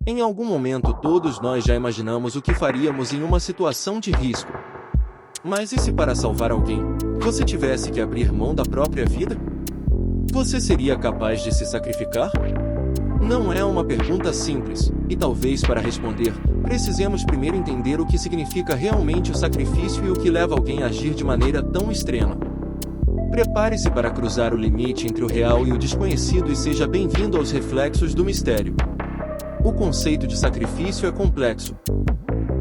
Em algum momento todos nós já imaginamos o que faríamos em uma situação de risco. Mas e se para salvar alguém, você tivesse que abrir mão da própria vida? Você seria capaz de se sacrificar? Não é uma pergunta simples, e talvez para responder, precisemos primeiro entender o que significa realmente o sacrifício e o que leva alguém a agir de maneira tão extrema. Prepare-se para cruzar o limite entre o real e o desconhecido e seja bem-vindo aos reflexos do mistério. O conceito de sacrifício é complexo.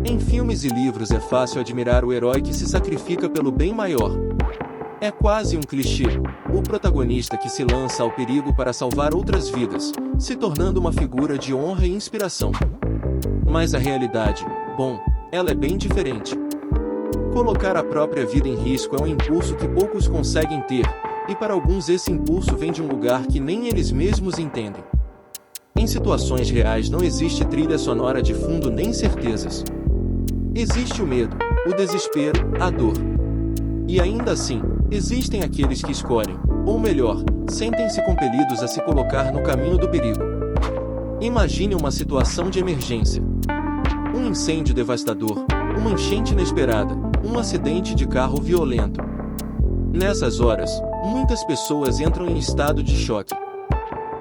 Em filmes e livros é fácil admirar o herói que se sacrifica pelo bem maior. É quase um clichê, o protagonista que se lança ao perigo para salvar outras vidas, se tornando uma figura de honra e inspiração. Mas a realidade, bom, ela é bem diferente. Colocar a própria vida em risco é um impulso que poucos conseguem ter, e para alguns esse impulso vem de um lugar que nem eles mesmos entendem. Em situações reais não existe trilha sonora de fundo nem certezas. Existe o medo, o desespero, a dor. E ainda assim, existem aqueles que escolhem, ou melhor, sentem-se compelidos a se colocar no caminho do perigo. Imagine uma situação de emergência. Um incêndio devastador, uma enchente inesperada, um acidente de carro violento. Nessas horas, muitas pessoas entram em estado de choque.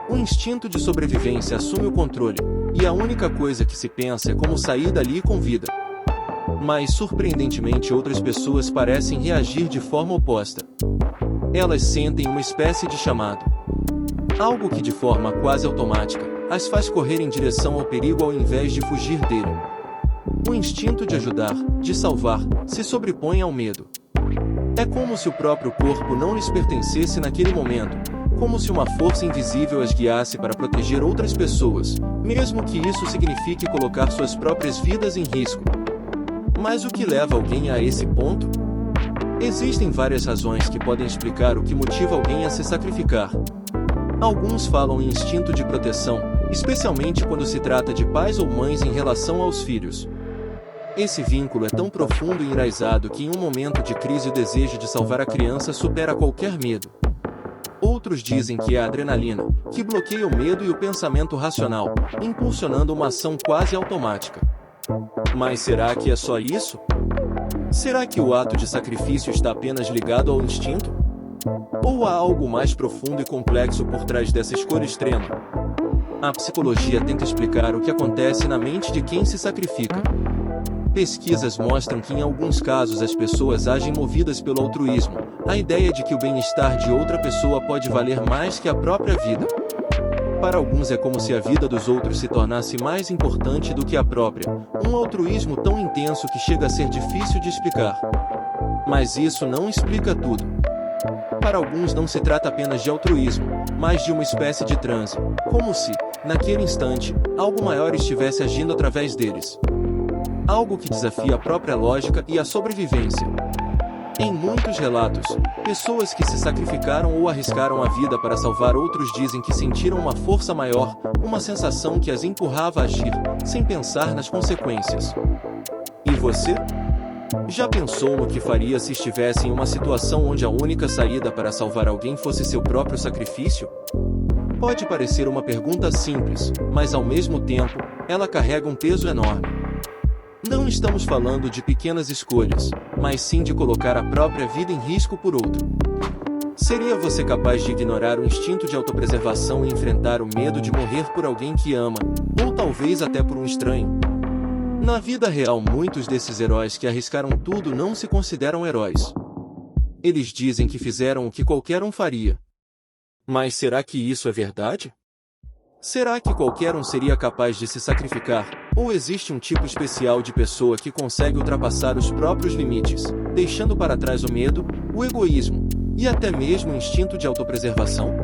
O instinto de sobrevivência assume o controle, e a única coisa que se pensa é como sair dali com vida. Mas, surpreendentemente, outras pessoas parecem reagir de forma oposta. Elas sentem uma espécie de chamado. Algo que, de forma quase automática, as faz correr em direção ao perigo ao invés de fugir dele. O instinto de ajudar, de salvar, se sobrepõe ao medo. É como se o próprio corpo não lhes pertencesse naquele momento, como se uma força invisível as guiasse para proteger outras pessoas, mesmo que isso signifique colocar suas próprias vidas em risco. Mas o que leva alguém a esse ponto? Existem várias razões que podem explicar o que motiva alguém a se sacrificar. Alguns falam em instinto de proteção, especialmente quando se trata de pais ou mães em relação aos filhos. Esse vínculo é tão profundo e enraizado que em um momento de crise o desejo de salvar a criança supera qualquer medo. Outros dizem que é a adrenalina, que bloqueia o medo e o pensamento racional, impulsionando uma ação quase automática. Mas será que é só isso? Será que o ato de sacrifício está apenas ligado ao instinto? Ou há algo mais profundo e complexo por trás dessa escolha extrema? A psicologia tenta explicar o que acontece na mente de quem se sacrifica. Pesquisas mostram que em alguns casos as pessoas agem movidas pelo altruísmo, a ideia de que o bem-estar de outra pessoa pode valer mais que a própria vida. Para alguns é como se a vida dos outros se tornasse mais importante do que a própria, um altruísmo tão intenso que chega a ser difícil de explicar. Mas isso não explica tudo. Para alguns não se trata apenas de altruísmo, mas de uma espécie de transe, como se, naquele instante, algo maior estivesse agindo através deles. Algo que desafia a própria lógica e a sobrevivência. Em muitos relatos, pessoas que se sacrificaram ou arriscaram a vida para salvar outros dizem que sentiram uma força maior, uma sensação que as empurrava a agir, sem pensar nas consequências. E você? Já pensou no que faria se estivesse em uma situação onde a única saída para salvar alguém fosse seu próprio sacrifício? Pode parecer uma pergunta simples, mas ao mesmo tempo, ela carrega um peso enorme. Não estamos falando de pequenas escolhas, mas sim de colocar a própria vida em risco por outro. Seria você capaz de ignorar o instinto de autopreservação e enfrentar o medo de morrer por alguém que ama, ou talvez até por um estranho? Na vida real, muitos desses heróis que arriscaram tudo não se consideram heróis. Eles dizem que fizeram o que qualquer um faria. Mas será que isso é verdade? Será que qualquer um seria capaz de se sacrificar, ou existe um tipo especial de pessoa que consegue ultrapassar os próprios limites, deixando para trás o medo, o egoísmo, e até mesmo o instinto de autopreservação?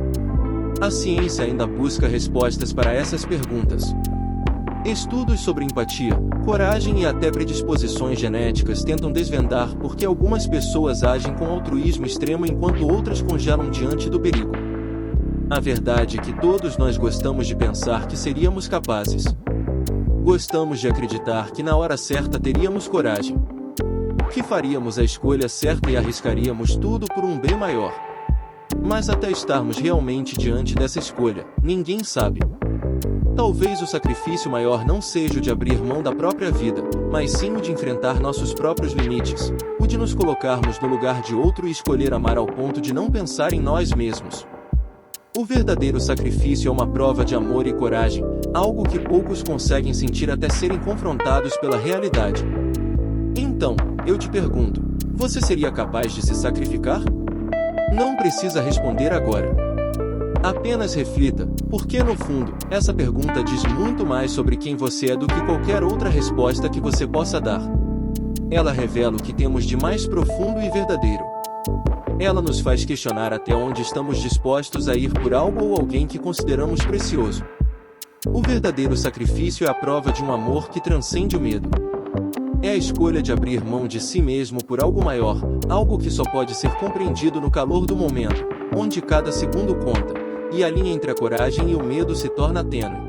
A ciência ainda busca respostas para essas perguntas. Estudos sobre empatia, coragem e até predisposições genéticas tentam desvendar por que algumas pessoas agem com altruísmo extremo enquanto outras congelam diante do perigo. A verdade é que todos nós gostamos de pensar que seríamos capazes. Gostamos de acreditar que na hora certa teríamos coragem. Que faríamos a escolha certa e arriscaríamos tudo por um bem maior. Mas até estarmos realmente diante dessa escolha, ninguém sabe. Talvez o sacrifício maior não seja o de abrir mão da própria vida, mas sim o de enfrentar nossos próprios limites, o de nos colocarmos no lugar de outro e escolher amar ao ponto de não pensar em nós mesmos. O verdadeiro sacrifício é uma prova de amor e coragem, algo que poucos conseguem sentir até serem confrontados pela realidade. Então, eu te pergunto, você seria capaz de se sacrificar? Não precisa responder agora. Apenas reflita, porque no fundo, essa pergunta diz muito mais sobre quem você é do que qualquer outra resposta que você possa dar. Ela revela o que temos de mais profundo e verdadeiro. Ela nos faz questionar até onde estamos dispostos a ir por algo ou alguém que consideramos precioso. O verdadeiro sacrifício é a prova de um amor que transcende o medo. É a escolha de abrir mão de si mesmo por algo maior, algo que só pode ser compreendido no calor do momento, onde cada segundo conta, e a linha entre a coragem e o medo se torna tênue.